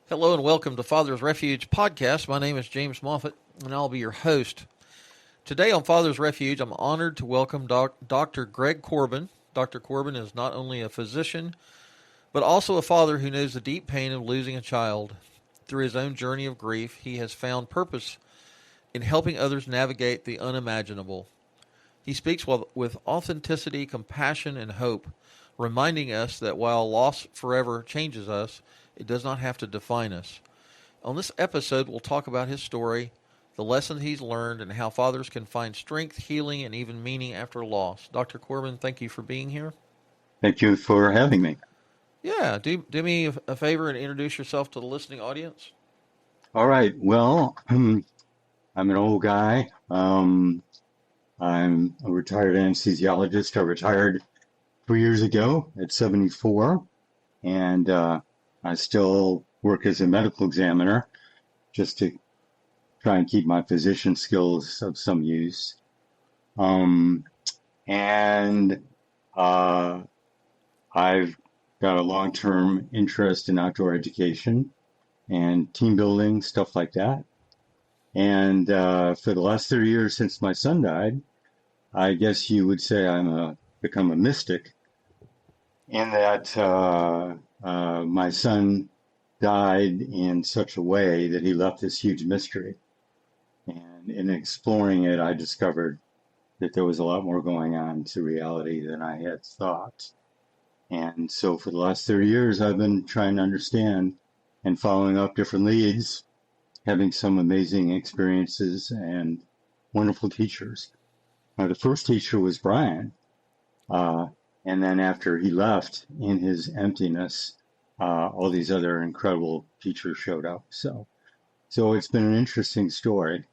Hello and welcome to Father's Refuge podcast. My name is James Moffitt, and I'll be your host. Today on Father's Refuge, I'm honored to welcome Dr. Gregg Korbon. Dr. Korbon is not only a physician, but also a father who knows the deep pain of losing a child. Through his own journey of grief, he has found purpose in helping others navigate the unimaginable. He speaks with authenticity, compassion, and hope, reminding us that while loss forever changes us, it does not have to define us. On this episode, we'll talk about his story, the lessons he's learned, and how fathers can find strength, healing, and even meaning after loss. Dr. Korbon, thank you for being here. Thank you for having me. Yeah, do me a favor and introduce yourself to the listening audience. All right. Well, I'm an old guy. I'm a retired anesthesiologist. I retired 3 years ago at 74, and I still work as a medical examiner just to try and keep my physician skills of some use. And I've got a long-term interest in outdoor education and team building, stuff like that. And for the last 30 years since my son died, I guess you would say I'm become a mystic in that my son died in such a way that he left this huge mystery. And in exploring it, I discovered that there was a lot more going on to reality than I had thought. And so for the last 30 years, I've been trying to understand and following up different leads, having some amazing experiences and wonderful teachers. The first teacher was Brian. And then after he left, in his emptiness, all these other incredible teachers showed up. So it's been an interesting story,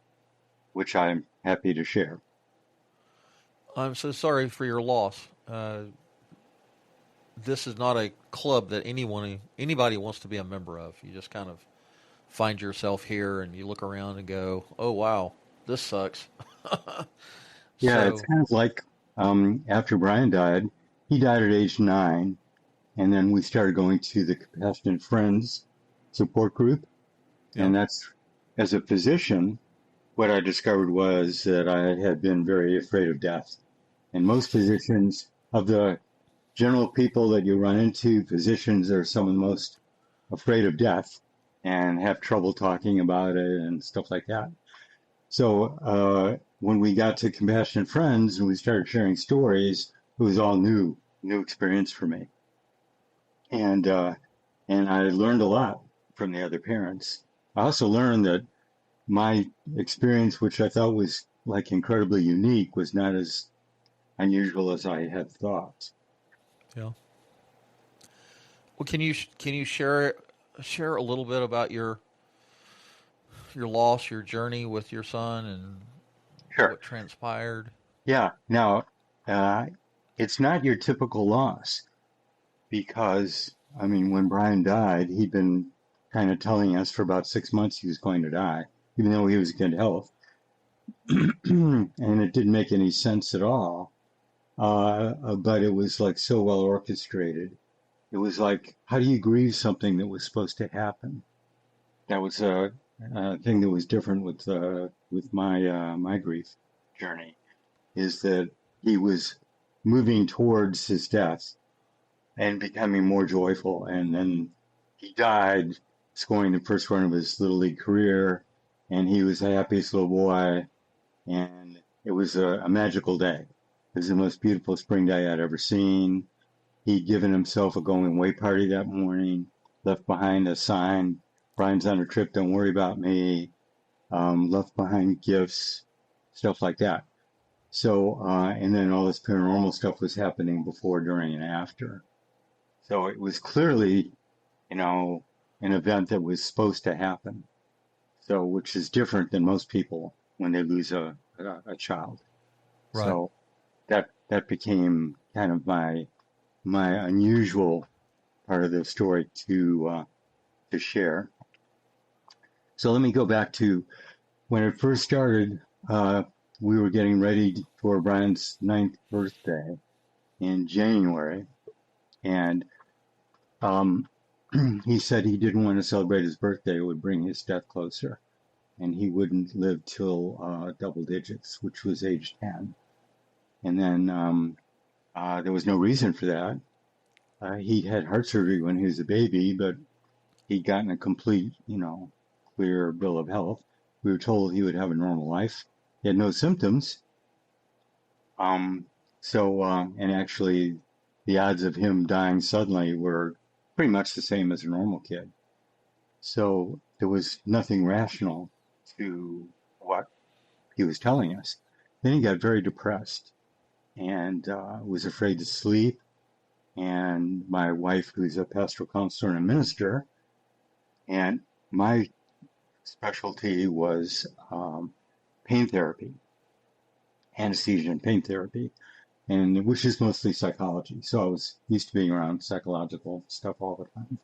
which I'm happy to share. I'm so sorry for your loss. This is not a club that anybody wants to be a member of. You just kind of find yourself here and you look around and go, oh, wow, this sucks. Yeah, it's kind of like after Brian died, he died at age 9. And then we started going to the Compassionate Friends support group. Yeah. And that's, as a physician, what I discovered was that I had been very afraid of death. And most physicians, of the general people that you run into, physicians are some of the most afraid of death and have trouble talking about it and stuff like that. So when we got to Compassionate Friends and we started sharing stories, it was all new experience for me. And I learned a lot from the other parents. I also learned that my experience, which I thought was like incredibly unique, was not as unusual as I had thought. Yeah. Well, can you share a little bit about your loss, your journey with your son, and Sure. What transpired? Yeah. Now, it's not your typical loss because, I mean, when Brian died, he'd been kind of telling us for about 6 months he was going to die, even though he was in good health. And it didn't make any sense at all. But it was like so well orchestrated. It was like, how do you grieve something that was supposed to happen? That was a thing that was different with my grief journey, is that he was moving towards his death and becoming more joyful. And then he died scoring the first run of his Little League career, and he was the happiest little boy. And it was a magical day. It was the most beautiful spring day I'd ever seen. He'd given himself a going away party that morning, left behind a sign, Brian's on a trip, don't worry about me, left behind gifts, stuff like that. So, and then all this paranormal stuff was happening before, during, and after. So it was clearly, an event that was supposed to happen. So, which is different than most people when they lose a child. Right. So that became kind of my unusual part of the story to share. So let me go back to when it first started. We were getting ready for Brian's 9th birthday in January, and he said he didn't want to celebrate his birthday; it would bring his death closer, and he wouldn't live till double digits, which was age 10. And then there was no reason for that. He'd had heart surgery when he was a baby, but he'd gotten a complete, clear bill of health. We were told he would have a normal life. He had no symptoms. And actually, the odds of him dying suddenly were pretty much the same as a normal kid. So there was nothing rational to what he was telling us. Then he got very depressed and was afraid to sleep. And my wife, who's a pastoral counselor and a minister, and my specialty was pain therapy, anesthesia and pain therapy, and which is mostly psychology. So I was used to being around psychological stuff all the time.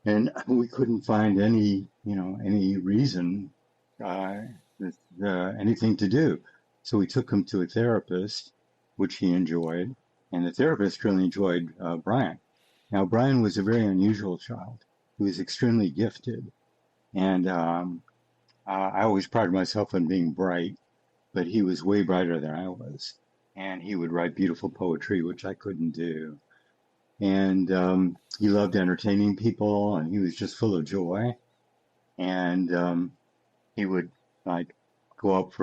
And we couldn't find any reason, anything to do. So we took him to a therapist, which he enjoyed, and the therapist really enjoyed Brian. Now, Brian was a very unusual child. He was extremely gifted, and I always prided myself on being bright, but he was way brighter than I was, and he would write beautiful poetry, which I couldn't do. And he loved entertaining people, and he was just full of joy. And he would go up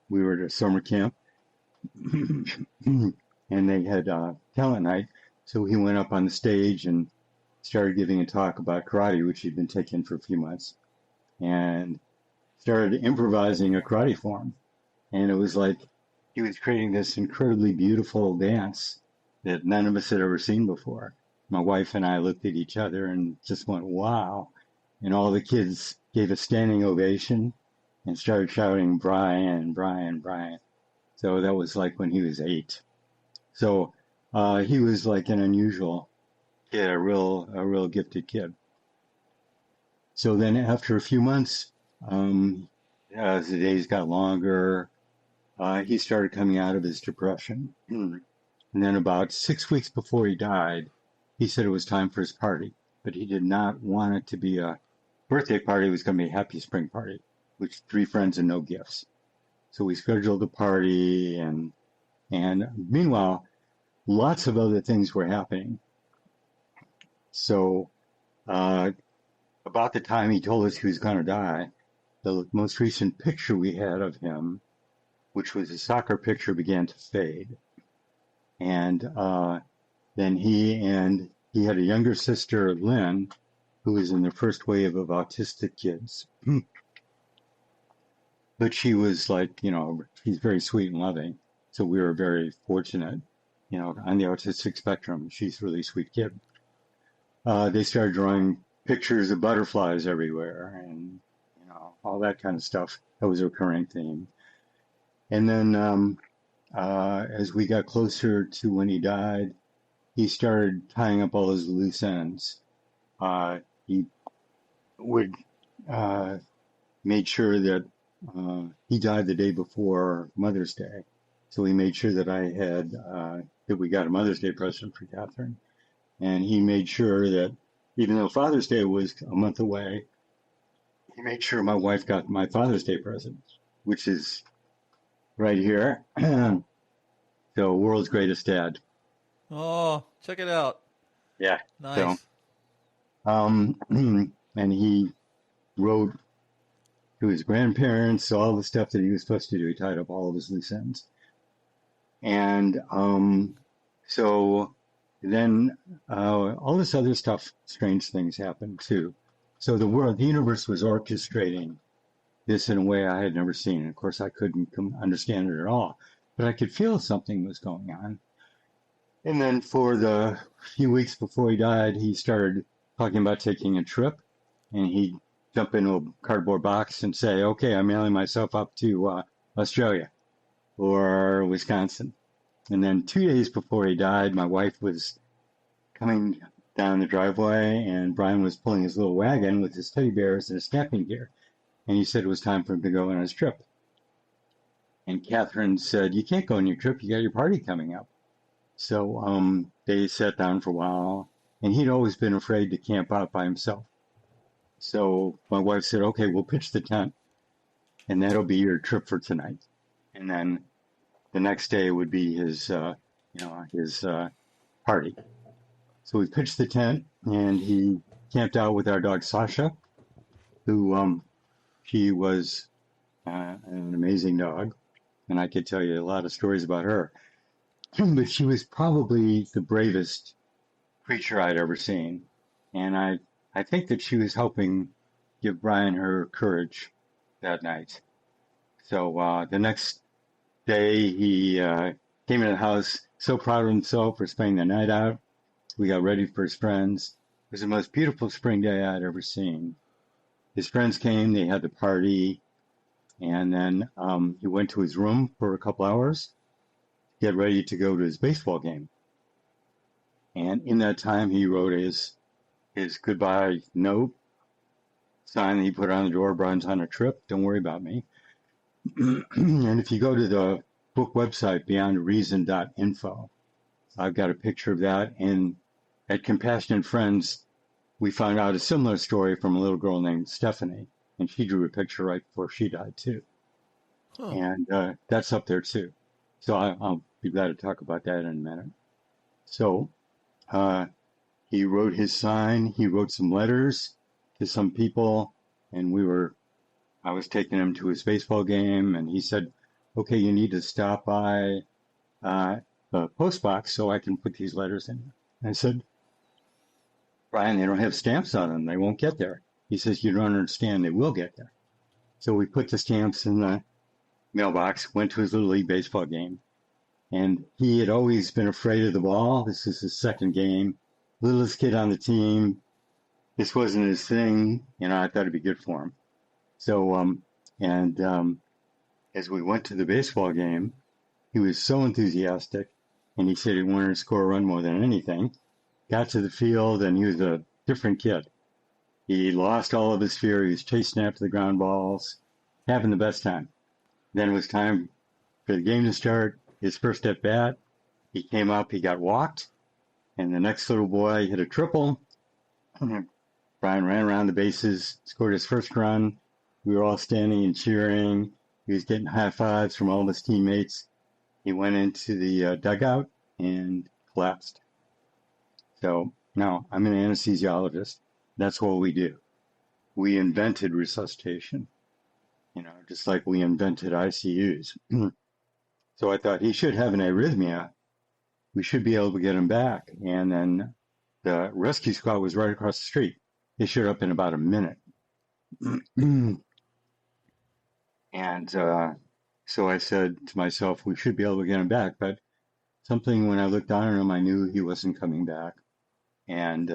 we were at a summer camp, and they had talent night. So he went up on the stage and started giving a talk about karate, which he'd been taking for a few months, and started improvising a karate form. And it was like he was creating this incredibly beautiful dance that none of us had ever seen before. My wife and I looked at each other and just went, wow. And all the kids gave a standing ovation and started shouting, Brian, Brian, Brian. So that was like when he was 8. So he was like an unusual kid, a real gifted kid. So then after a few months, as the days got longer, he started coming out of his depression. And then about 6 weeks before he died, he said it was time for his party, but he did not want it to be a birthday party. It was going to be a happy spring party, with 3 friends and no gifts. So we scheduled a party, and meanwhile, lots of other things were happening. So about the time he told us he was going to die, the most recent picture we had of him, which was a soccer picture, began to fade. And then he had a younger sister, Lynn, who was in the first wave of autistic kids. But she was like, she's very sweet and loving. So we were very fortunate, on the autistic spectrum. She's a really sweet kid. They started drawing pictures of butterflies everywhere and, all that kind of stuff. That was a recurring theme. And then as we got closer to when he died, he started tying up all his loose ends. He would made sure that he died the day before Mother's Day. So he made sure that that we got a Mother's Day present for Catherine. And he made sure that even though Father's Day was a month away, he made sure my wife got my Father's Day present, which is right here. So, world's greatest dad. Oh, check it out. Yeah. Nice. So, and he wrote to his grandparents all the stuff that he was supposed to do. He tied up all of his loose ends. And so then all this other stuff, strange things happened too. So the universe was orchestrating this in a way I had never seen. And of course, I couldn't understand it at all, but I could feel something was going on. And then for the few weeks before he died, he started talking about taking a trip, and he'd jump into a cardboard box and say, "Okay, I'm mailing myself up to Australia or Wisconsin." And then 2 days before he died, my wife was coming down the driveway, and Brian was pulling his little wagon with his teddy bears and his camping gear. And he said it was time for him to go on his trip. And Catherine said, "You can't go on your trip. You got your party coming up." So they sat down for a while, and he'd always been afraid to camp out by himself. So my wife said, "Okay, we'll pitch the tent, and that'll be your trip for tonight." And then the next day would be his party. So we pitched the tent, and he camped out with our dog Sasha, who she was an amazing dog, and I could tell you a lot of stories about her. But she was probably the bravest creature I'd ever seen, and I think that she was helping give Brian her courage that night. So the next day he came into the house so proud of himself for spending the night out. We got ready for his friends. It was the most beautiful spring day I'd ever seen. His friends came, they had the party, and then he went to his room for a couple hours, get ready to go to his baseball game. And in that time, he wrote his goodbye note, sign that he put on the door, "Brian's on a trip, don't worry about me." And if you go to the book website, beyondreason.info, I've got a picture of that. And at Compassionate Friends, we found out a similar story from a little girl named Stephanie, and she drew a picture right before she died too. Huh. And that's up there too. So I'll be glad to talk about that in a minute. So he wrote his sign. He wrote some letters to some people, and I was taking him to his baseball game, and he said, "Okay, you need to stop by the post box so I can put these letters in." And I said, "Brian, they don't have stamps on them. They won't get there." He says, "You don't understand. They will get there." So we put the stamps in the mailbox, went to his Little League baseball game. And he had always been afraid of the ball. This is his second game. Littlest kid on the team. This wasn't his thing. I thought it'd be good for him. So, as we went to the baseball game, he was so enthusiastic, and he said he wanted to score a run more than anything. Got to the field, and he was a different kid. He lost all of his fear. He was chasing after the ground balls, having the best time. Then it was time for the game to start. His first at bat, he came up, he got walked, and the next little boy hit a triple. Brian ran around the bases, scored his first run. We were all standing and cheering. He was getting high fives from all of his teammates. He went into the dugout and collapsed. So now I'm an anesthesiologist. That's what we do. We invented resuscitation, just like we invented ICUs. So I thought he should have an arrhythmia. We should be able to get him back. And then the rescue squad was right across the street. They showed up in about a minute. And so I said to myself, we should be able to get him back. But something, when I looked down on him, I knew he wasn't coming back. And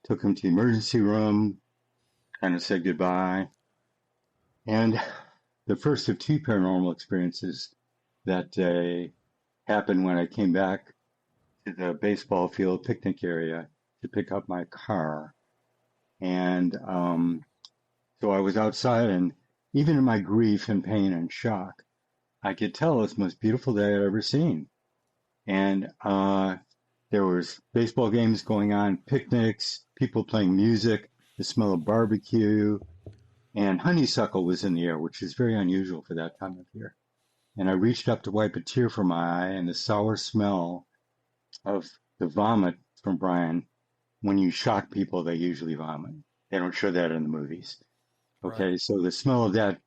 took him to the emergency room, kind of said goodbye. And the first of two paranormal experiences that day happened when I came back to the baseball field picnic area to pick up my car. And so I was outside, and even in my grief and pain and shock, I could tell it's the most beautiful day I'd ever seen. And there was baseball games going on, picnics, people playing music, the smell of barbecue, and honeysuckle was in the air, which is very unusual for that time of year. And I reached up to wipe a tear from my eye, and the sour smell of the vomit from Brian. When you shock people, they usually vomit. They don't show that in the movies. Okay, right. So the smell of that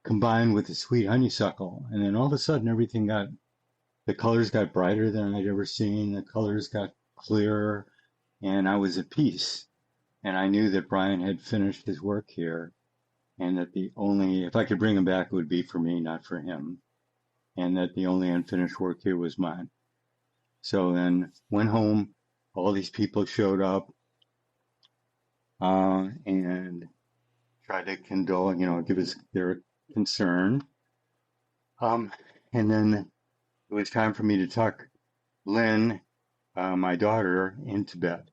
combined with the sweet honeysuckle, and then all of a sudden everything got the colors got brighter than I'd ever seen. The colors got clearer, and I was at peace. And I knew that Brian had finished his work here, and that if I could bring him back, it would be for me, not for him, and that the only unfinished work here was mine. So then went home. All these people showed up and tried to condole, give us their concern. And then it was time for me to tuck Lynn, my daughter, into bed.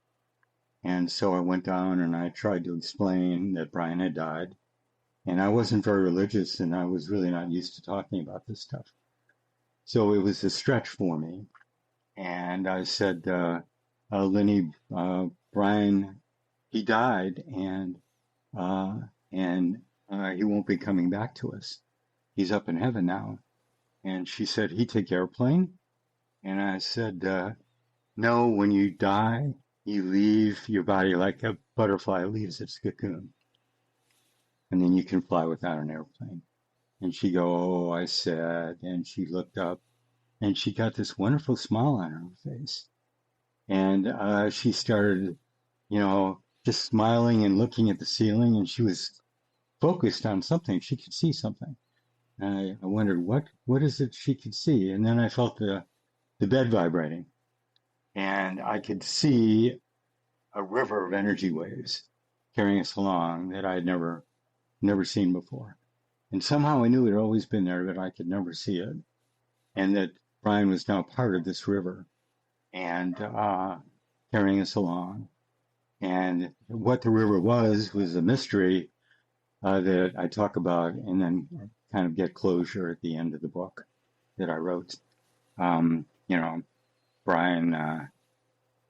And so I went down and I tried to explain that Brian had died. And I wasn't very religious, and I was really not used to talking about this stuff. So it was a stretch for me. And I said, Lenny, Brian, he died, and he won't be coming back to us. He's up in heaven now. And she said, he take airplane? And I said, no, when you die, you leave your body like a butterfly leaves its cocoon. And then you can fly without an airplane. And she go, oh, I said, and she looked up and she got this wonderful smile on her face. And she started, just smiling and looking at the ceiling, and she was focused on something. She could see something. And I wondered, what is it she could see? And then I felt the bed vibrating, and I could see a river of energy waves carrying us along that I had never seen before. And somehow I knew it had always been there, but I could never see it. And that Brian was now part of this river and carrying us along. And what the river was a mystery that I talk about and then kind of get closure at the end of the book that I wrote. Brian,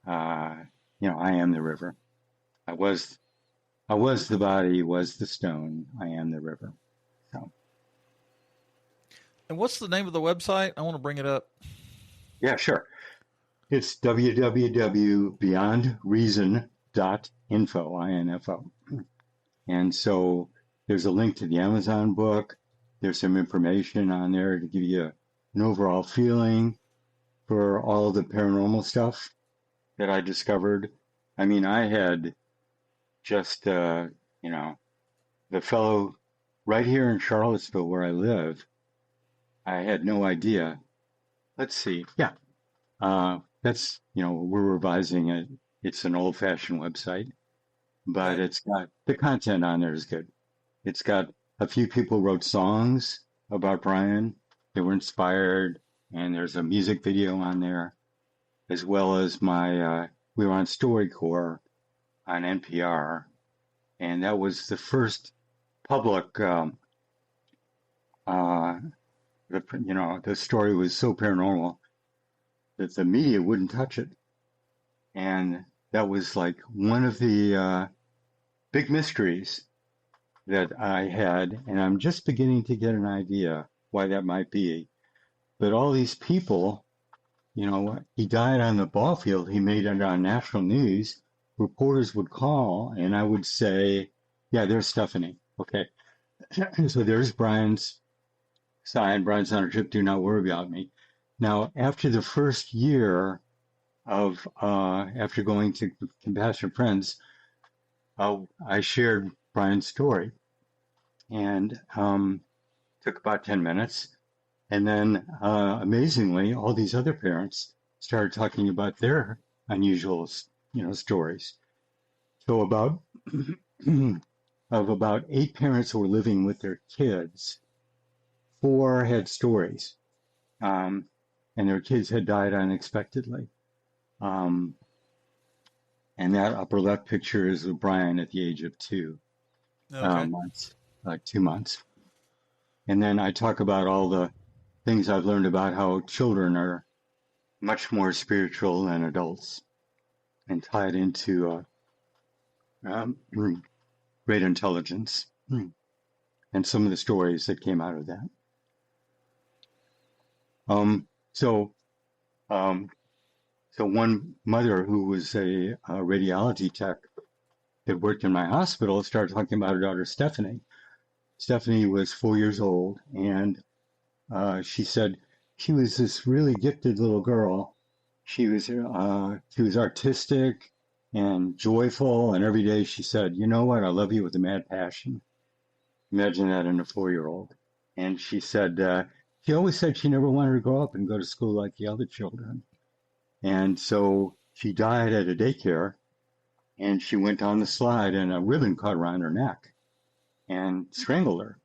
I am the river. I was the body, was the stone. I am the river. So. And what's the name of the website? I want to bring it up. Yeah, sure. It's www.beyondreason.info, I-N-F-O. And so there's a link to the Amazon book. There's some information on there to give you an overall feeling for all the paranormal stuff that I discovered. I mean, I had just, the fellow right here in Charlottesville where I live, I had no idea. Let's see. Yeah. That's, we're revising it. It's an old-fashioned website, but it's got the content on there is good. It's got a few people wrote songs about Brian. They were inspired, and there's a music video on there, as well as we were on StoryCorps on NPR, and that was the first public, the story was so paranormal that the media wouldn't touch it. And that was like one of the big mysteries that I had, and I'm just beginning to get an idea why that might be. But all these people, he died on the ball field. He made it on national news. Reporters would call, and I would say, yeah, there's Stephanie. Okay. So there's Brian's sign. Brian's on a trip. Do not worry about me. Now, after the first year of, after going to Compassion Friends, I shared Brian's story, and took about 10 minutes. And then, amazingly, all these other parents started talking about their unusual, stories. So about, of about 8 parents who were living with their kids, 4 had stories. And their kids had died unexpectedly. And that upper left picture is of Brian at the age of 2 months, like 2 months. And then I talk about all the things I've learned about how children are much more spiritual than adults, and tie it into great intelligence and some of the stories that came out of that. So one mother who was a radiology tech that worked in my hospital started talking about her daughter, Stephanie. Stephanie was 4 years old, and she said she was this really gifted little girl. She was artistic and joyful, and every day she said, "You know what? I love you with a mad passion." Imagine that in a 4-year-old. And she said she always said she never wanted to grow up and go to school like the other children. And so she died at a daycare, and she went on the slide, and a ribbon caught around her neck and strangled her.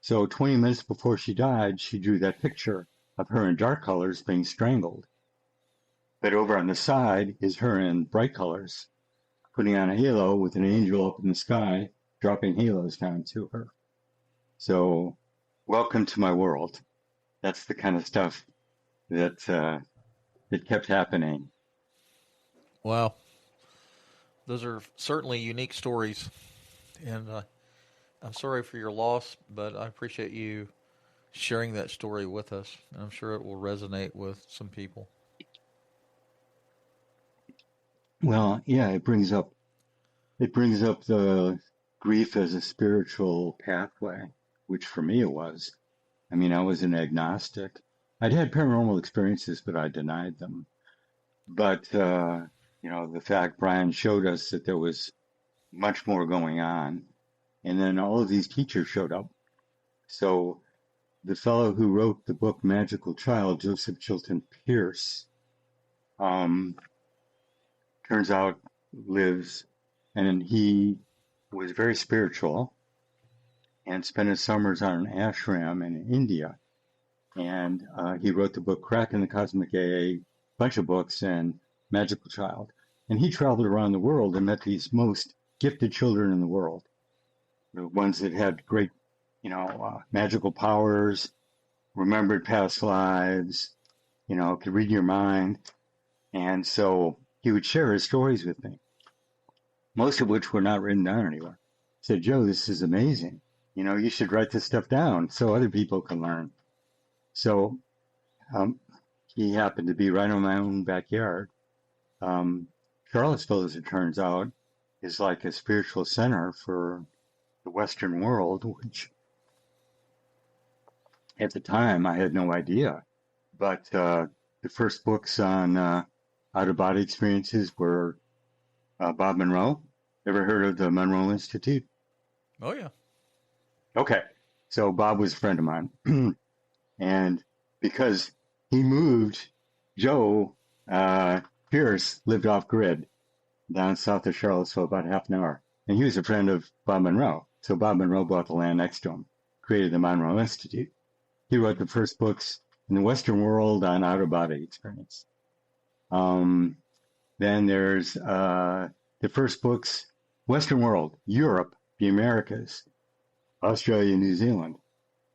So 20 minutes before she died, she drew that picture of her in dark colors being strangled. But over on the side is her in bright colors, putting on a halo with an angel up in the sky, dropping halos down to her. So, welcome to my world. That's the kind of stuff that kept happening. Wow. Those are certainly unique stories. And I'm sorry for your loss, but I appreciate you sharing that story with us. I'm sure it will resonate with some people. Well, yeah, it brings up the grief as a spiritual pathway, which for me it was. I mean, I was an agnostic. I'd had paranormal experiences, but I denied them. But the fact Brian showed us that there was much more going on, and then all of these teachers showed up. So the fellow who wrote the book Magical Child, Joseph Chilton Pierce, um, turns out lives, and he was very spiritual and spent his summers on an ashram in India. And he wrote the book Crack in the Cosmic A, bunch of books, and Magical Child. And he traveled around the world and met these most gifted children in the world, the ones that had great, magical powers, remembered past lives, could read your mind. And so he would share his stories with me, most of which were not written down anywhere. He said, "Joe, this is amazing. You should write this stuff down so other people can learn." So um, he happened to be right in my own backyard. Charlottesville, as it turns out, is like a spiritual center for the Western world, which at the time I had no idea. But the first books on out-of-body experiences were Bob Monroe. Ever heard of the Monroe Institute? Oh, yeah. Okay. So Bob was a friend of mine. And because he moved, Joe Pierce lived off grid down south of Charlottesville, about half an hour. And he was a friend of Bob Monroe. So Bob Monroe bought the land next to him, created the Monroe Institute. He wrote the first books in the Western world on out-of-body experience. Then there's the first books, Western world, Europe, the Americas, Australia, New Zealand.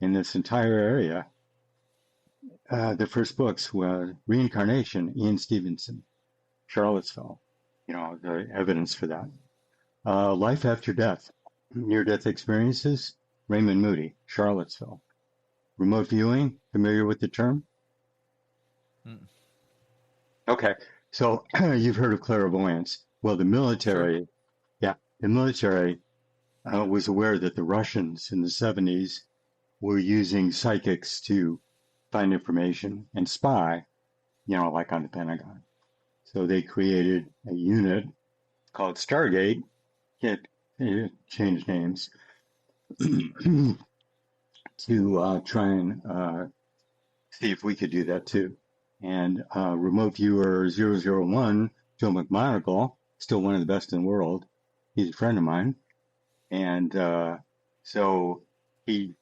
In this entire area, the first books were Reincarnation, Ian Stevenson, Charlottesville, the evidence for that. Life After Death, Near-Death Experiences, Raymond Moody, Charlottesville. Remote viewing, familiar with the term? Mm. Okay, so you've heard of clairvoyance. Well, the military, Sure. yeah, the military was aware that the Russians in the 70s were using psychics to find information and spy, like on the Pentagon. So they created a unit called Stargate, it changed names, to try and see if we could do that too. And remote viewer 001, Joe McMonagle, still one of the best in the world. He's a friend of mine. And so he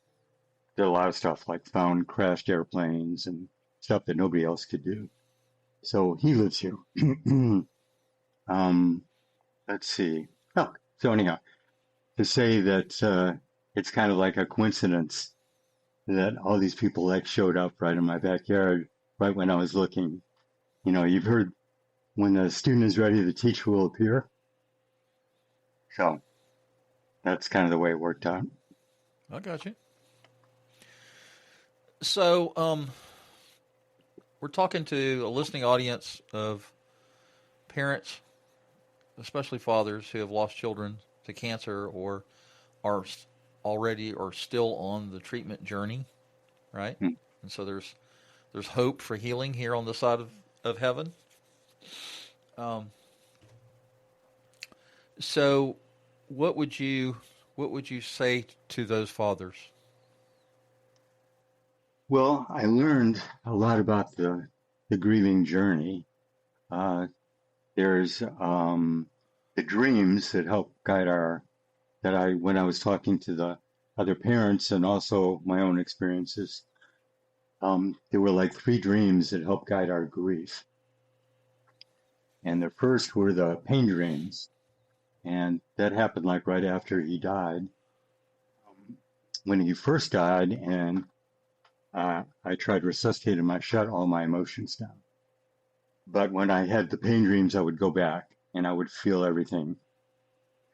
did a lot of stuff, like found crashed airplanes and stuff that nobody else could do. So he lives here. Let's see. Oh, so anyhow, to say that it's kind of like a coincidence that all these people showed up right in my backyard right when I was looking. You've heard when the student is ready, the teacher will appear. So that's kind of the way it worked out. I got you. So, we're talking to a listening audience of parents, especially fathers, who have lost children to cancer or are already or still on the treatment journey, right? Hmm. And so there's there's hope for healing here on the side of heaven. So, what would you say to those fathers? Well, I learned a lot about the grieving journey. There's the dreams that help guide when I was talking to the other parents and also my own experiences. There were like three dreams that help guide our grief. And the first were the pain dreams. And that happened like right after he died. When he first died, and I tried to resuscitate him, I shut all my emotions down. But when I had the pain dreams, I would go back and I would feel everything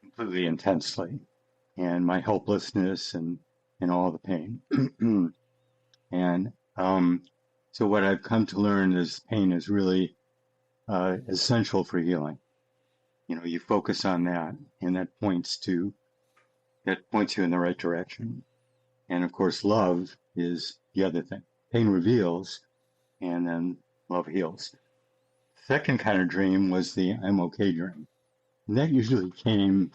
completely intensely, and my helplessness and all the pain. And so what I've come to learn is pain is really essential for healing. You know, you focus on that, and that points you in the right direction. And of course, love is the other thing. Pain reveals, and then love heals. Second kind of dream was the I'm okay dream. And that usually came,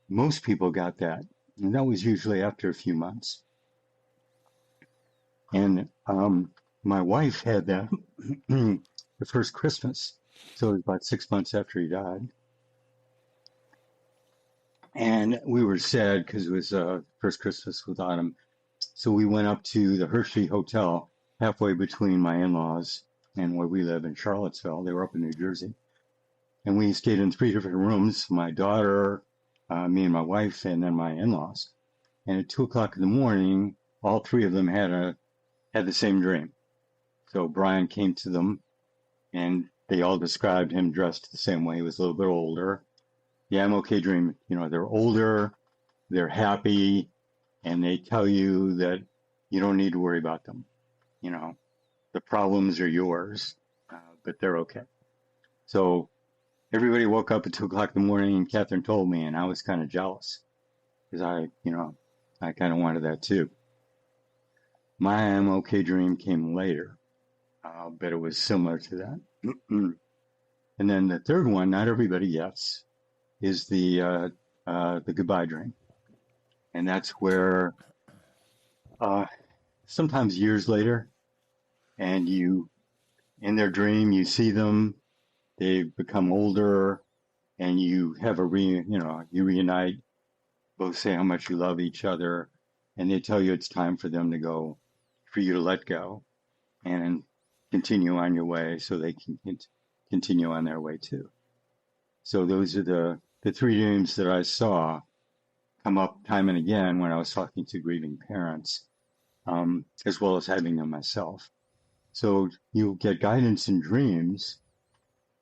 most people got that. And that was usually after a few months. And my wife had that the first Christmas. So it was about 6 months after he died. And we were sad because it was first Christmas without him. So we went up to the Hershey Hotel, halfway between my in-laws and where we live in Charlottesville. They were up in New Jersey. And we stayed in 3 different rooms, my daughter, me and my wife, and then my in-laws. And at 2:00 in the morning, all 3 of them had the same dream. So Brian came to them, and they all described him dressed the same way. He was a little bit older. The I'm okay dream, you know, they're older, they're happy, and they tell you that you don't need to worry about them. You know, the problems are yours, but they're okay. So everybody woke up at 2:00 in the morning, and Catherine told me, and I was kind of jealous because I kind of wanted that too. My I'm okay dream came later, but it was similar to that. And then the third one, not everybody gets, is the goodbye dream, and that's where sometimes years later, and in their dream you see them, they become older, and you have you reunite, both say how much you love each other, and they tell you it's time for them to go, for you to let go and continue on your way so they can continue on their way too. So those are the 3 dreams that I saw come up time and again when I was talking to grieving parents, as well as having them myself. So you get guidance in dreams.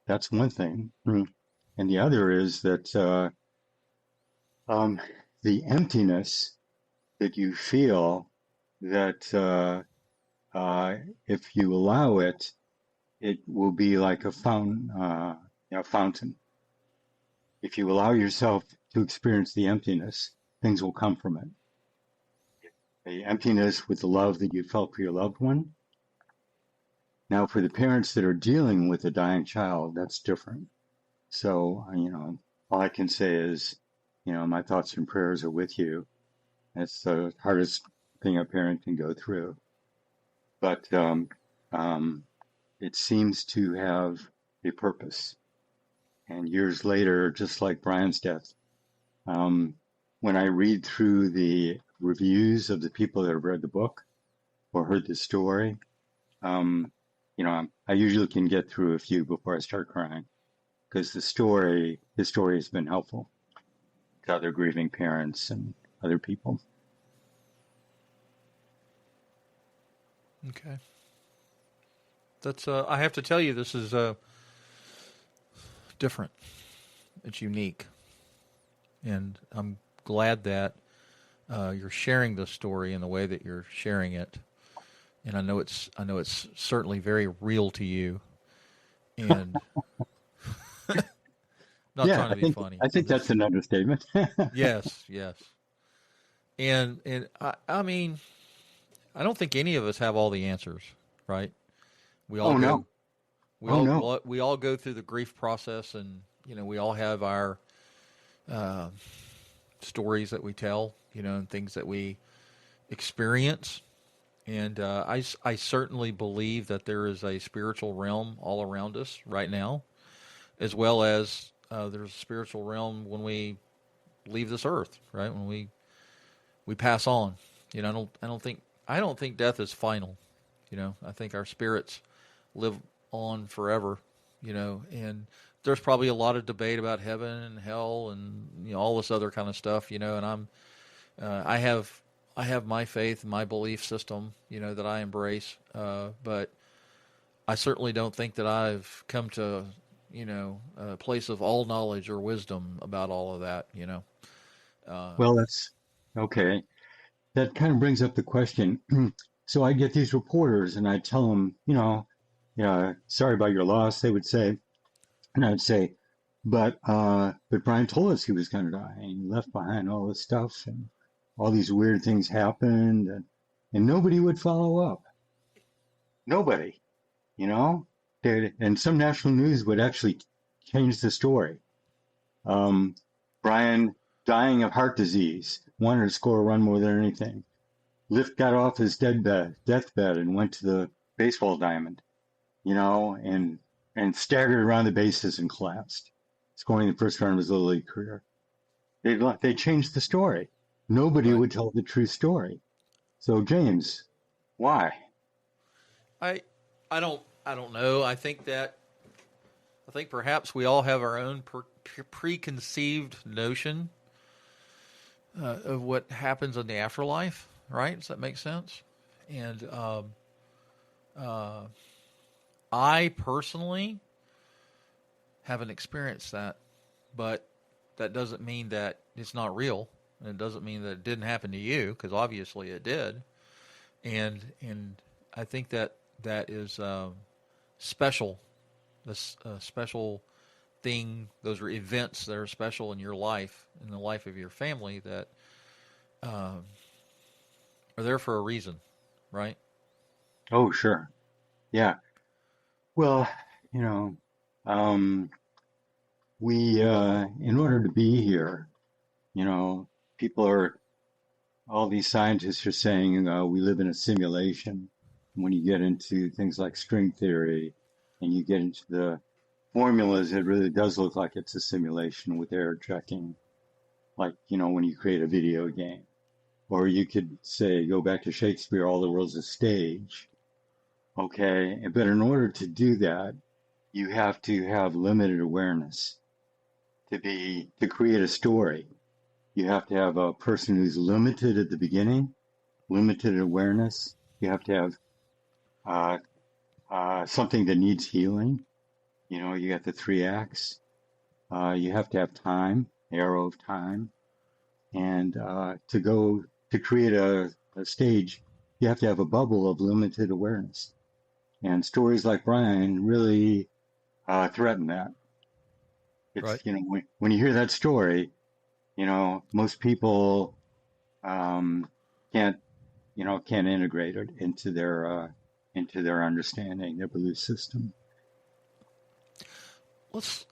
That's one thing. And the other is that the emptiness that you feel, that if you allow it, it will be like a fountain. If you allow yourself to experience the emptiness, things will come from it. The emptiness with the love that you felt for your loved one. Now, for the parents that are dealing with a dying child, that's different. So, all I can say is, my thoughts and prayers are with you. That's the hardest thing a parent can go through. But it seems to have a purpose. And years later, just like Brian's death, when I read through the reviews of the people that have read the book or heard the story, I usually can get through a few before I start crying, because his story has been helpful to other grieving parents and other people. Okay. That's I have to tell you, this is different. It's unique, and I'm glad that you're sharing this story in the way that you're sharing it. And I know it's certainly very real to you, and not trying to be funny. I think that's an understatement. Yes. And I mean, I don't think any of us have all the answers. right? We all Oh go no. Oh no. we all go through the grief process, and we all have our uh, stories that we tell, and things that we experience. And I certainly believe that there is a spiritual realm all around us right now, as well as there's a spiritual realm when we leave this earth, right? When we pass on. I don't think death is final. I think our spirits live on forever. And there's probably a lot of debate about heaven and hell and all this other kind of stuff. And I have my faith, my belief system, that I embrace. But I certainly don't think that I've come to a place of all knowledge or wisdom about all of that. Well, that's okay. That kind of brings up the question. So I get these reporters and I tell them, yeah, sorry about your loss, they would say. And I'd say, but Brian told us he was going to die, and he left behind all this stuff, and all these weird things happened, and nobody would follow up. Nobody, you know? And some national news would actually change the story. Um, Brian dying of heart disease, wanted to score a run more than anything. Lift got off his deathbed and went to the baseball diamond, and staggered around the bases and collapsed, scoring the first run of his little league career. They changed the story. Nobody Right. would tell the true story. So James, why? I I don't know. I think perhaps we all have our own preconceived notion of what happens in the afterlife, right? Does that make sense? And uh, I personally haven't experienced that, but that doesn't mean that it's not real, and it doesn't mean that it didn't happen to you, because obviously it did. And I think that that is special. This special thing. Those are events that are special in your life, in the life of your family, that um, are there for a reason, right? Oh, sure. Yeah. Well, you know, um, in order to be here, you know, people are, all these scientists are saying we live in a simulation. When you get into things like string theory and you get into the formulas, it really does look like it's a simulation with error checking, like, when you create a video game. Or you could say, go back to Shakespeare, all the world's a stage. Okay. But in order to do that, you have to have limited awareness to create a story. You have to have a person who's limited at the beginning, limited awareness. You have to have uh, something that needs healing. You got the three acts. You have to have time, arrow of time, and to create a stage, you have to have a bubble of limited awareness. And stories like Brian really threaten that. It's Right. when you hear that story, most people um, can't can't integrate it into their understanding, their belief system.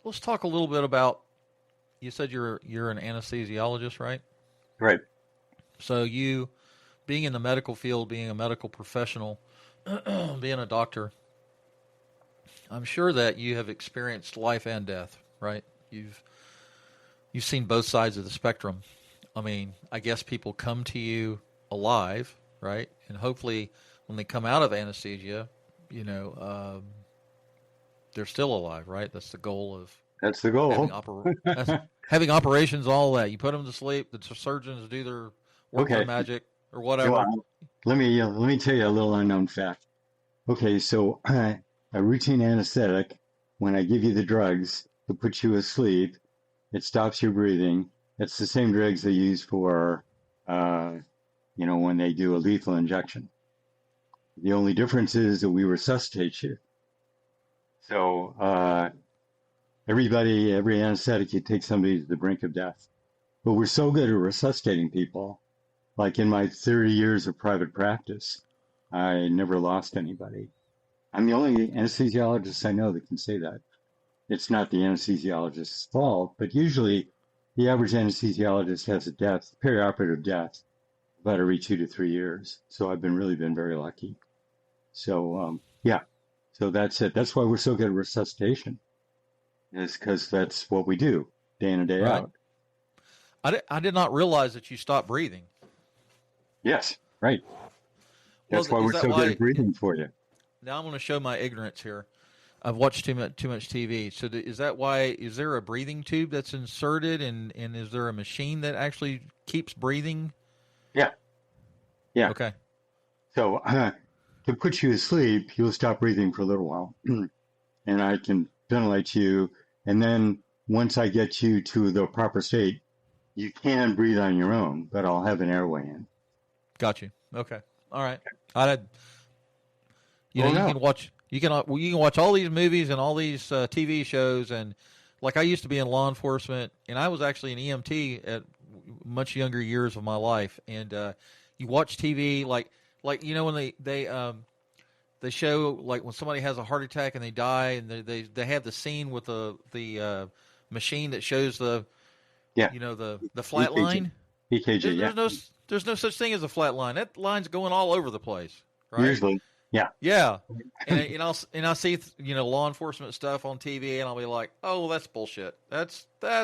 Let's talk a little bit about. You said you're an anesthesiologist, right? Right. So you, being in the medical field, being a medical professional, being a doctor, I'm sure that you have experienced life and death, right? You've seen both sides of the spectrum. I mean, I guess people come to you alive, right? And hopefully, when they come out of anesthesia, you know, um, they're still alive, right? That's the goal of That's the having goal. having operations. All that, you put them to sleep. The surgeons do their work their Okay. magic or So whatever. let me tell you a little unknown fact. Okay, so a routine anesthetic, when I give you the drugs to put you asleep, it stops your breathing. It's the same drugs they use for, when they do a lethal injection. The only difference is that we resuscitate you. So every anesthetic, you take somebody to the brink of death. But we're so good at resuscitating people. Like in my 30 years of private practice, I never lost anybody. I'm the only anesthesiologist I know that can say that. It's not the anesthesiologist's fault, but usually the average anesthesiologist has a death, perioperative death, about every 2 to 3 years. So I've been very lucky. So yeah, so that's it. That's why we're so good at resuscitation, is because that's what we do day in and day Right. out. I did not realize that you stopped breathing. Yes, right. Well, That's why is we're that so good at why? breathing for you. Now I'm going to show my ignorance here. I've watched too much TV. So is that why? Is there a breathing tube that's inserted, and is there a machine that actually keeps breathing? Yeah, yeah. Okay, So to put you to sleep, you'll stop breathing for a little while, and I can ventilate you. And then once I get you to the proper state, you can breathe on your own, but I'll have an airway in. got you. Okay, all right. I had, Oh you no. can watch you can watch all these movies and all these TV shows, and like I used to be in law enforcement, and I was actually an EMT at much younger years of my life, and you watch TV like when they show like when somebody has a heart attack and they die, and they have the scene with the machine that shows the Yeah. the flat EKG. line. EKG. Yeah. There's no such thing as a flat line. That line's going all over the place, right? Usually. Yeah. Yeah, and I'll see law enforcement stuff on TV, and I'll be like, oh, that's bullshit. That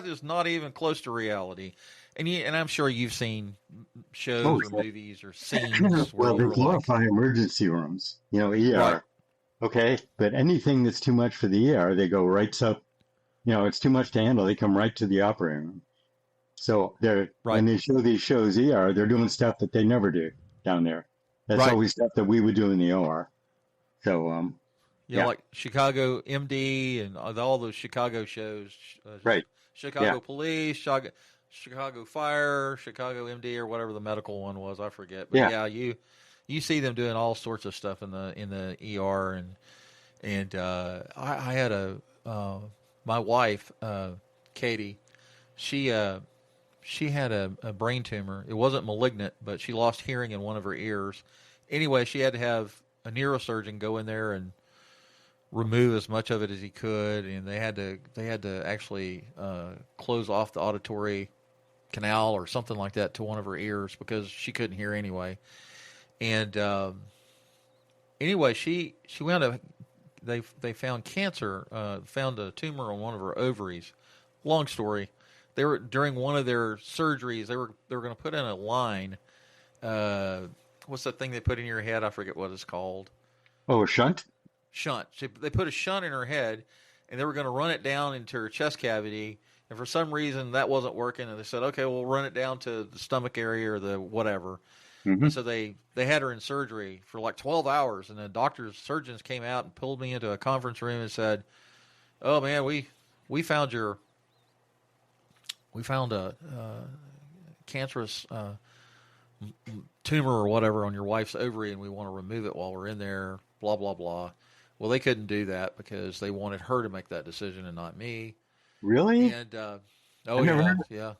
is not even close to reality. And I'm sure you've seen Oh, shows or movies or scenes where well, they you're like, glorify emergency rooms, right, ER. Okay. But anything that's too much for the ER, they go right up, it's too much to handle. They come right to the operating room. So when right, they show these shows ER, they're doing stuff that they never do down there. That's right. always stuff that we would do in the OR. So, yeah, Like Chicago MD and all those Chicago shows, right. Yeah. Chicago Police, Chicago Fire, Chicago MD, or whatever the medical one was. I forget, but Yeah. yeah, you see them doing all sorts of stuff in the ER, and I had my wife Katie, she had a brain tumor. It wasn't malignant, but she lost hearing in one of her ears. Anyway, she had to have a neurosurgeon go in there and remove as much of it as he could, and they had to actually close off the auditory canal or something like that to one of her ears because she couldn't hear anyway. And anyway, she wound up. They found cancer, found a tumor on one of her ovaries. Long story. They were during one of their surgeries. They were going to put in a line. What's that thing they put in your head? I forget what it's called. Oh, a shunt? Shunt. They put a shunt in her head, and they were going to run it down into her chest cavity. And for some reason, that wasn't working. And they said, "Okay, we'll run it down to the stomach area or the whatever." Mm-hmm. And so they had her in surgery for like 12 hours. And the surgeons came out and pulled me into a conference room and said, "Oh man, we found a cancerous tumor or whatever on your wife's ovary, and we want to remove it while we're in there." Blah blah blah. Well, they couldn't do that because they wanted her to make that decision and not me. Really? And I've never heard of yeah.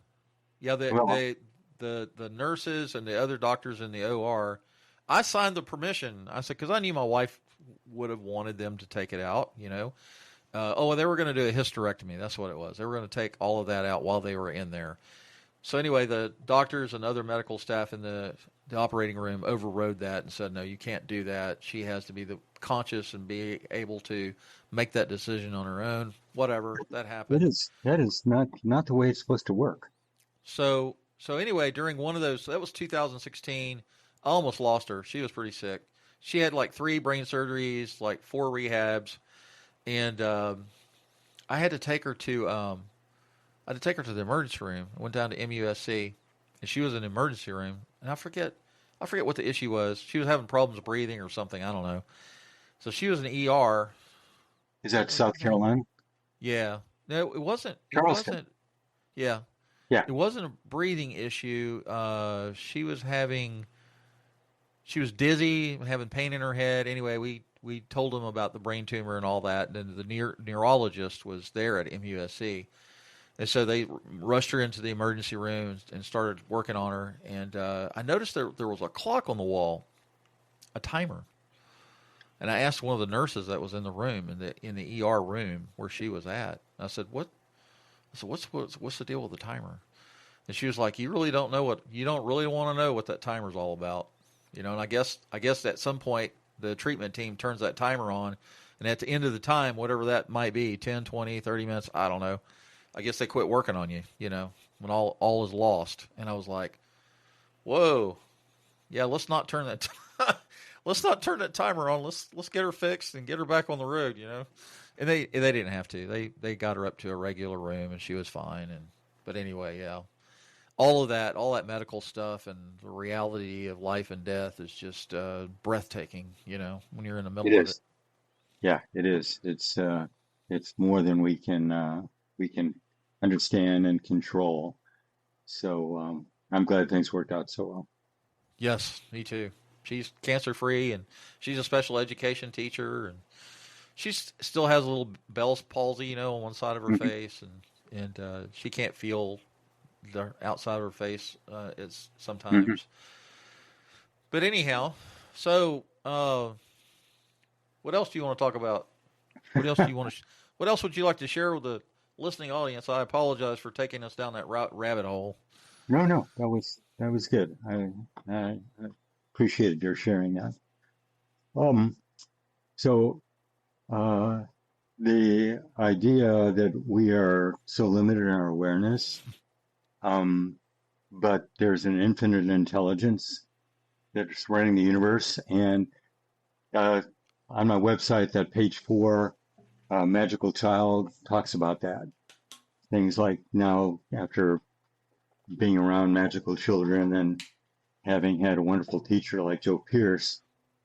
Well, The nurses and the other doctors in the OR, I signed the permission. I said because I knew my wife would have wanted them to take it out. They were going to do a hysterectomy. That's what it was. They were going to take all of that out while they were in there. So anyway, the doctors and other medical staff in the operating room overrode that and said, no, you can't do that. She has to be conscious and be able to make that decision on her own. Whatever, that happened. that is not the way it's supposed to work. So anyway, during one of those, that was 2016, I almost lost her. She was pretty sick. She had like 3 brain surgeries, like 4 rehabs, and I had to take her to the emergency room. I went down to MUSC, and she was in the emergency room, and I forget what the issue was. She was having problems breathing or something. I don't know. So she was in the ER. Is that South Carolina? Yeah. No, it wasn't. Charleston. It wasn't. Yeah. Yeah. It wasn't a breathing issue. She was dizzy, having pain in her head. Anyway, we told them about the brain tumor and all that, and the neurologist was there at MUSC. And so they rushed her into the emergency room and started working on her. And I noticed there was a clock on the wall, a timer. And I asked one of the nurses that was in the room, in the ER room where she was at. I said, "What? I said, what's the deal with the timer?" And she was like, "You really don't know you don't really want to know what that timer's all about, you know." And I guess at some point the treatment team turns that timer on, and at the end of the time, whatever that might be, 10, 20, 30 minutes, I don't know. I guess they quit working on you, you know, when all is lost. And I was like, "Whoa, yeah, let's not turn that." Let's not turn that timer on. Let's get her fixed and get her back on the road, you know. And they didn't have to. They got her up to a regular room and she was fine. And but anyway, yeah, all that medical stuff and the reality of life and death is just breathtaking, you know, when you're in the It middle of it. is. Yeah, it is. It's more than we can understand and control. So I'm glad things worked out so well. Yes, me too. She's cancer free and she's a special education teacher and she still has a little Bell's palsy, you know, on one side of her Mhm. face and she can't feel the outside of her face is Mhm. sometimes. But anyhow, so what else do you want to talk about? What else do you want to? What else would you like to share with the listening audience? I apologize for taking us down that rabbit hole. No, no, that was good. I appreciated your sharing that. Um, so uh, the idea that we are so limited in our awareness, um, but there's an infinite intelligence that's running the universe, and uh, on my website, that page 4, Magical Child talks about that. Things like now, after being around magical children and having had a wonderful teacher like Joe Pierce,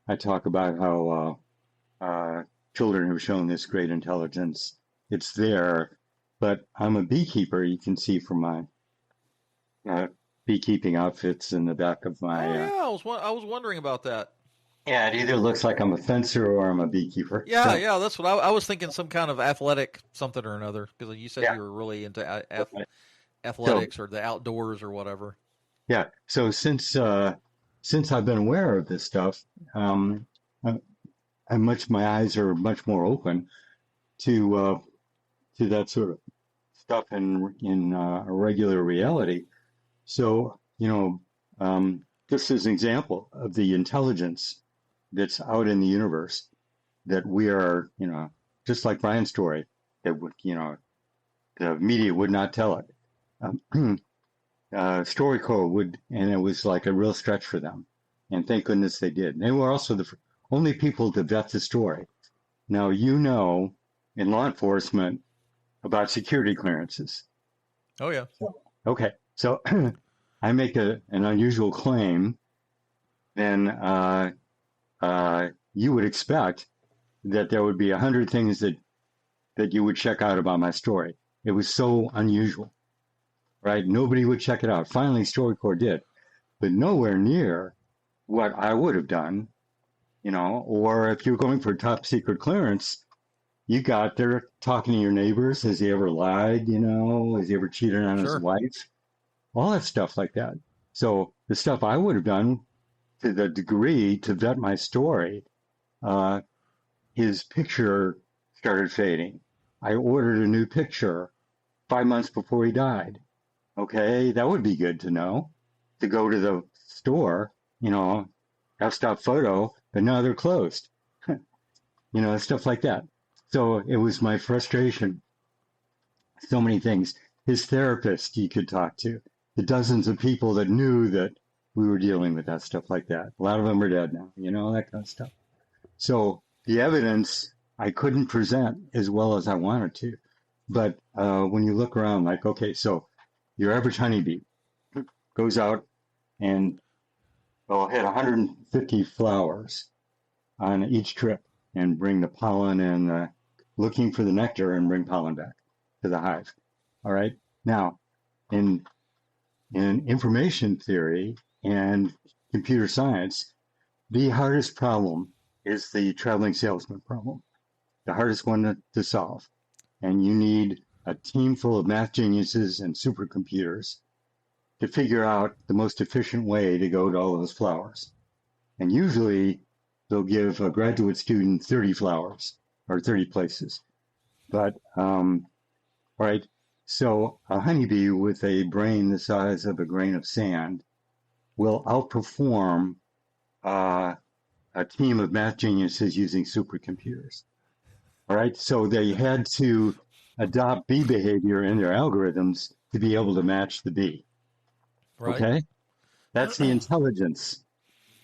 I talk about how children have shown this great intelligence. It's there, but I'm a beekeeper. You can see from my uh, beekeeping outfits in the back of Oh my. yeah, I was wondering about that. Yeah, it either looks like I'm a fencer or I'm a beekeeper. Yeah, So yeah, that's what I was thinking. Some kind of athletic something or another because you said yeah, you were really into so athletics or the outdoors or whatever. yeah, so since I've been aware of this stuff, um, I, my eyes are much more open to that sort of stuff in a regular reality. So, just as an example of the intelligence that's out in the universe that we are, just like Brian's story, that would, the media would not tell it. StoryCorps would, and it was like a real stretch for them. And thank goodness they did. They were also the only people to vet the story. Now, in law enforcement about security clearances. Oh yeah, Okay, so I make an unusual claim, then you would expect that there would be 100 things that you would check out about my story. It was so unusual, right? Nobody would check it out. Finally, StoryCorps did, but nowhere near what I would have done, or if you're going for top secret clearance, you got there talking to your neighbors. Has he ever lied? Has he ever cheated on his sure. wife? All that stuff like that. So the stuff I would have done to the degree to vet my story, uh, his picture started fading. I ordered a new picture 5 months before he died. Okay, that would be good to know. To go to the store, f-stop photo, but now they're closed. Stuff like that. So it was my frustration. So many things. His therapist he could talk to, the dozens of people that knew that we were dealing with that stuff like that. A lot of them are dead now, that kind of stuff. So the evidence I couldn't present as well as I wanted to. But when you look around, like, okay, so your average honeybee goes out and will hit 150 flowers on each trip and bring the pollen and looking for the nectar and bring pollen back to the hive. All right. Now, in information theory and computer science, the hardest problem is the traveling salesman problem, the hardest one to solve. And you need a team full of math geniuses and supercomputers to figure out the most efficient way to go to all those flowers. And usually they'll give a graduate student 30 flowers or 30 places. But, right, so a honeybee with a brain the size of a grain of sand will outperform a team of math geniuses using supercomputers. All right, so they had to adopt bee behavior in their algorithms to be able to match the bee. Right. Okay, that's the intelligence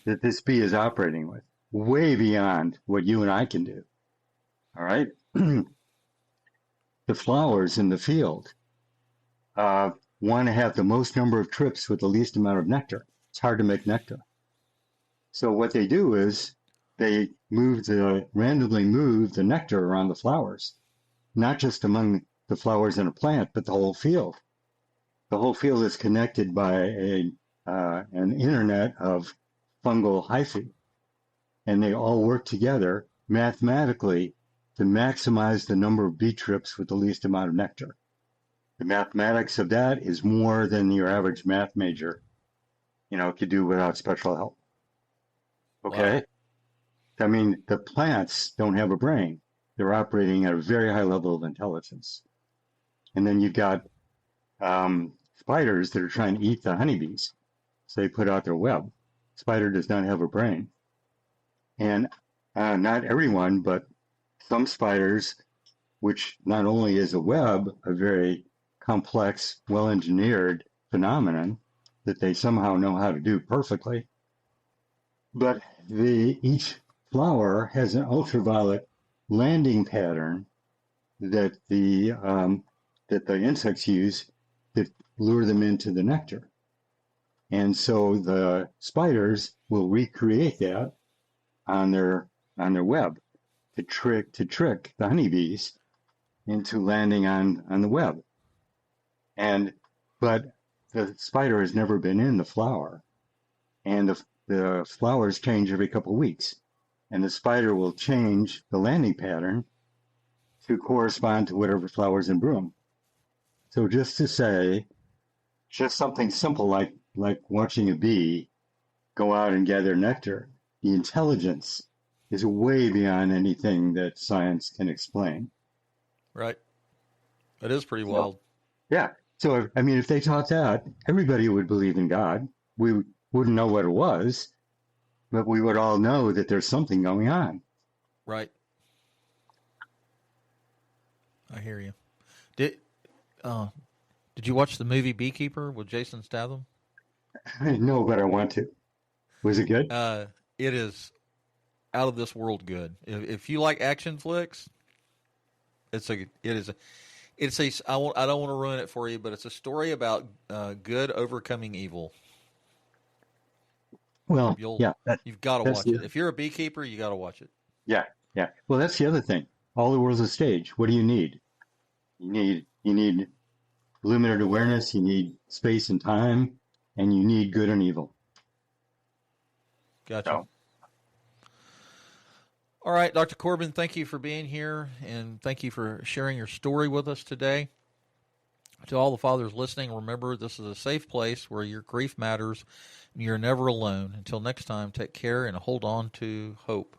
that this bee is operating with, way beyond what you and I can do. All right, the flowers in the field want to have the most number of trips with the least amount of nectar. It's hard to make nectar. So what they do is they randomly move the nectar around the flowers, not just among the flowers in a plant, but the whole field. The whole field is connected by an internet of fungal hyphae, and they all work together mathematically to maximize the number of bee trips with the least amount of nectar. The mathematics of that is more than your average math major, could do without special help. Okay? Wow. I mean, the plants don't have a brain. They're operating at a very high level of intelligence. And then you've got spiders that are trying to eat the honeybees. So they put out their web. Spider does not have a brain. And not everyone, but some spiders, which not only is a web, a very complex, well-engineered phenomenon that they somehow know how to do perfectly, but each flower has an ultraviolet landing pattern that the insects use to lure them into the nectar. And so the spiders will recreate that on their web to trick the honeybees into landing on the web. But the spider has never been in the flower, and the flowers change every couple of weeks, and the spider will change the landing pattern to correspond to whatever flower's in bloom. So just to say, just something simple like watching a bee go out and gather nectar, the intelligence is way beyond anything that science can explain. Right. It is pretty wild. Yeah. So, I mean, if they taught that, everybody would believe in God. We wouldn't know what it was, but we would all know that there's something going on. Right. I hear you. Did you watch the movie Beekeeper with Jason Statham? No, but I want to. Was it good? It is out of this world good. If you like action flicks, I don't want to ruin it for you, but it's a story about good overcoming evil. Well, you've got to watch it. If you're a beekeeper, you got to watch it. Yeah. Well, that's the other thing. All the world's a stage. What do you need? You need limited awareness. You need space and time, and you need good and evil. Gotcha. So. All right, Dr. Korbon, thank you for being here, and thank you for sharing your story with us today. To all the fathers listening, remember this is a safe place where your grief matters, and you're never alone. Until next time, take care and hold on to hope.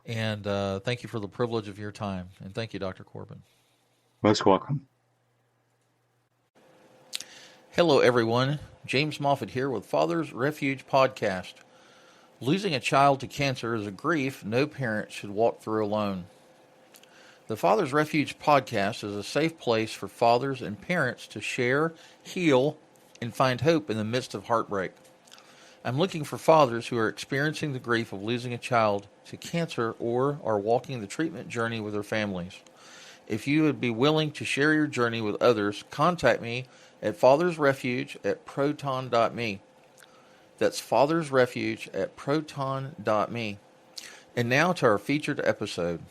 And thank you for the privilege of your time. And thank you, Dr. Korbon. Most welcome. Hello, everyone. James Moffitt here with Father's Refuge podcast. Losing a child to cancer is a grief no parent should walk through alone. The Father's Refuge podcast is a safe place for fathers and parents to share, heal, and find hope in the midst of heartbreak. I'm looking for fathers who are experiencing the grief of losing a child to cancer or are walking the treatment journey with their families. If you would be willing to share your journey with others, contact me at fathersrefuge@proton.me. That's fathersrefuge@proton.me. And now to our featured episode.